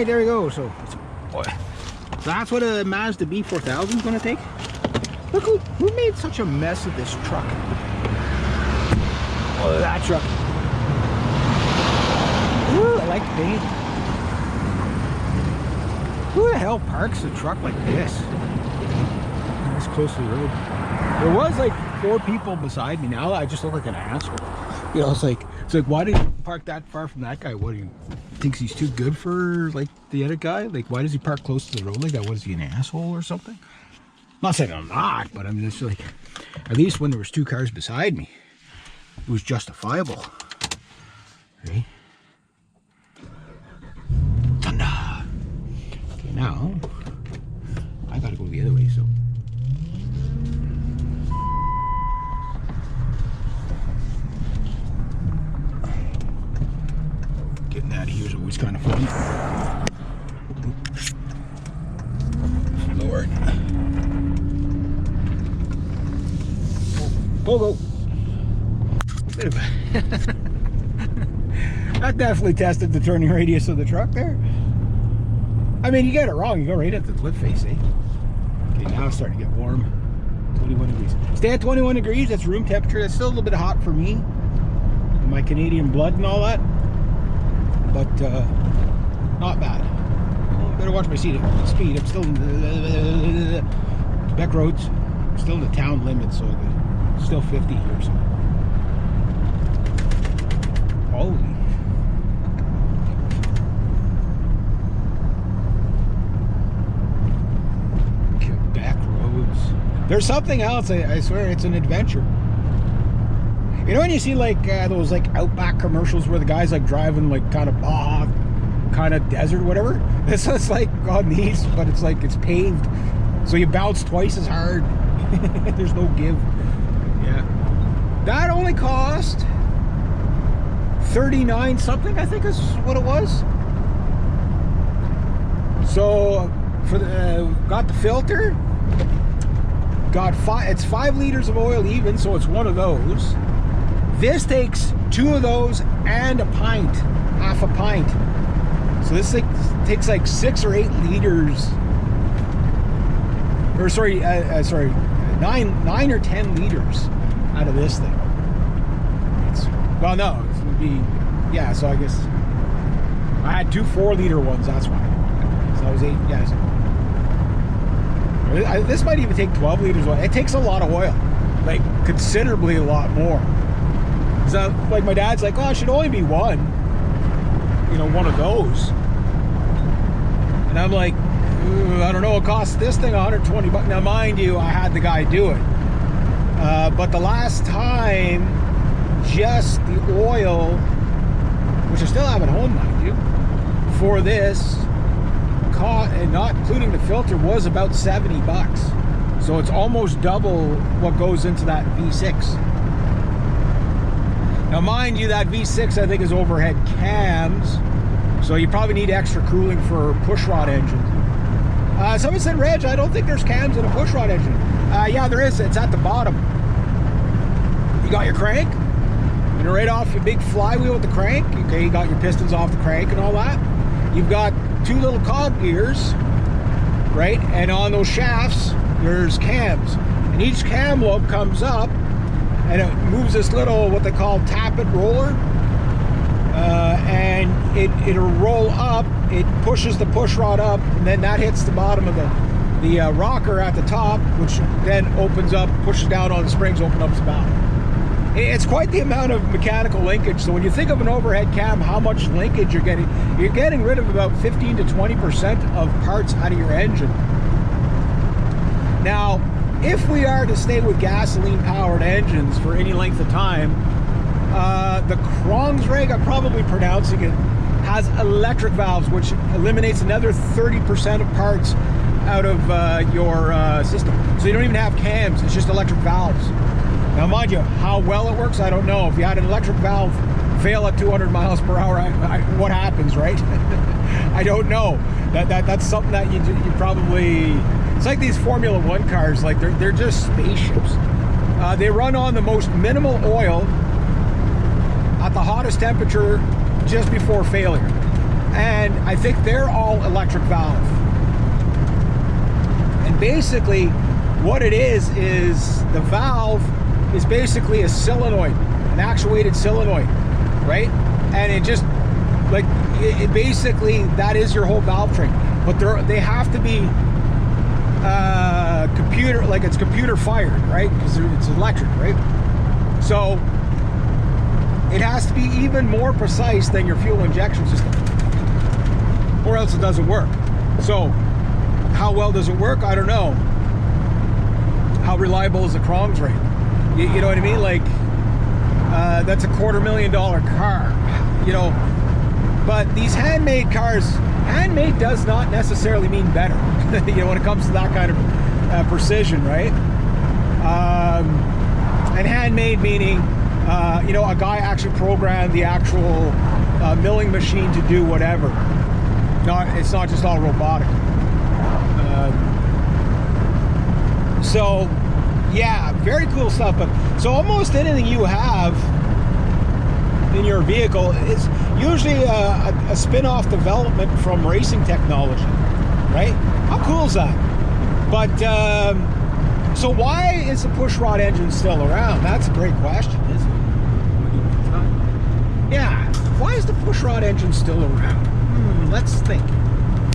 right, there we go. So that's what a Mazda B4000 is going to take. Look who made such a mess of this truck. Oh, that truck. Ooh, I like the paint. Who the hell parks a truck like this? This close to the road. There was like 4 people beside me. Now I just look like an asshole. You know, it's like why did he park that far from that guy? What, he thinks he's too good for like the other guy? Like, why does he park close to the road like that? Was he an asshole or something? I'm not saying I'm not, but I'm just like, at least when there was 2 cars beside me, it was justifiable. Right? Thunder. Okay, now I gotta go the other way, so. Getting out of here is always kind of fun. Lord. Go. That definitely tested the turning radius of the truck there. I mean, you get it wrong. You go right at the cliff face, eh? Okay, now it's starting to get warm. 21 degrees. Stay at 21 degrees. That's room temperature. That's still a little bit hot for me. My Canadian blood and all that. But not bad. Better watch my speed. I'm still in the back roads. I'm still in the town limit, so it's still 50 here. So. Holy. Back roads. There's something else. I swear, it's an adventure. You know when you see like those like Outback commercials where the guy's like driving like kind of bog, kind of desert, whatever. This is like on these, but it's like it's paved, so you bounce twice as hard. There's no give. Yeah, that only cost 39 something, I think is what it was. So for the got the filter, got it's 5 liters of oil even, so it's one of those. This takes 2 of those and a pint, half a pint. So this thing takes like 6 or 8 liters. Or sorry, 9 or 10 liters out of this thing. Well, no, it would be, yeah. So I guess I had 2 4-liter ones. That's why. So that was 8. Yeah. So this might even take 12 liters. It takes a lot of oil, like considerably a lot more. So, like my dad's like, oh, it should only be one, you know, one of those. And I'm like, I don't know, it costs this thing 120 bucks. Now, mind you, I had the guy do it. But the last time, just the oil, which I still have at home, mind you, for this, and not including the filter, was about 70 bucks. So it's almost double what goes into that V6. Now mind you, that V6 I think is overhead cams, so you probably need extra cooling for pushrod engines. Someone said, Reg, I don't think there's cams in a pushrod engine. Yeah, there is. It's at the bottom. You got your crank, and right off your big flywheel with the crank. Okay, you got your pistons off the crank and all that. You've got 2 little cog gears, right? And on those shafts, there's cams. And each cam lobe comes up, and it moves this little, what they call tappet roller, and it'll roll up. It pushes the push rod up, and then that hits the bottom of the rocker at the top, which then opens up, pushes down on the springs, opens up the valve. It's quite the amount of mechanical linkage. So when you think of an overhead cam, how much linkage you're getting rid of about 15 to 20% of parts out of your engine. Now, if we are to stay with gasoline-powered engines for any length of time, the Krongsreg, I'm probably pronouncing it, has electric valves, which eliminates another 30% of parts out of your system. So you don't even have cams, it's just electric valves. Now, mind you, how well it works, I don't know. If you had an electric valve fail at 200 miles per hour, what happens, right? I don't know. That's something that you probably... It's like these Formula 1 cars, like they're just spaceships. They run on the most minimal oil at the hottest temperature just before failure. And I think they're all electric valve. And basically what it is the valve is basically a solenoid, an actuated solenoid, right? And it just, like, it basically, that is your whole valve train. But they have to be computer, like it's computer fired, right? Because it's electric, right? So it has to be even more precise than your fuel injection system, or else it doesn't work. So how well does it work? I don't know. How reliable is the Krongs rate? You know what I mean? Like, that's a $250,000 car, you know. But these handmade cars, handmade does not necessarily mean better, you know, when it comes to that kind of precision, right? And handmade meaning, you know, a guy actually programmed the actual milling machine to do whatever. It's not just all robotic. So, yeah, very cool stuff. But so almost anything you have in your vehicle is usually a spin-off development from racing technology, right? How cool is that? But so why is the pushrod engine still around? That's a great question, isn't it? Yeah, why is the pushrod engine still around? Let's think.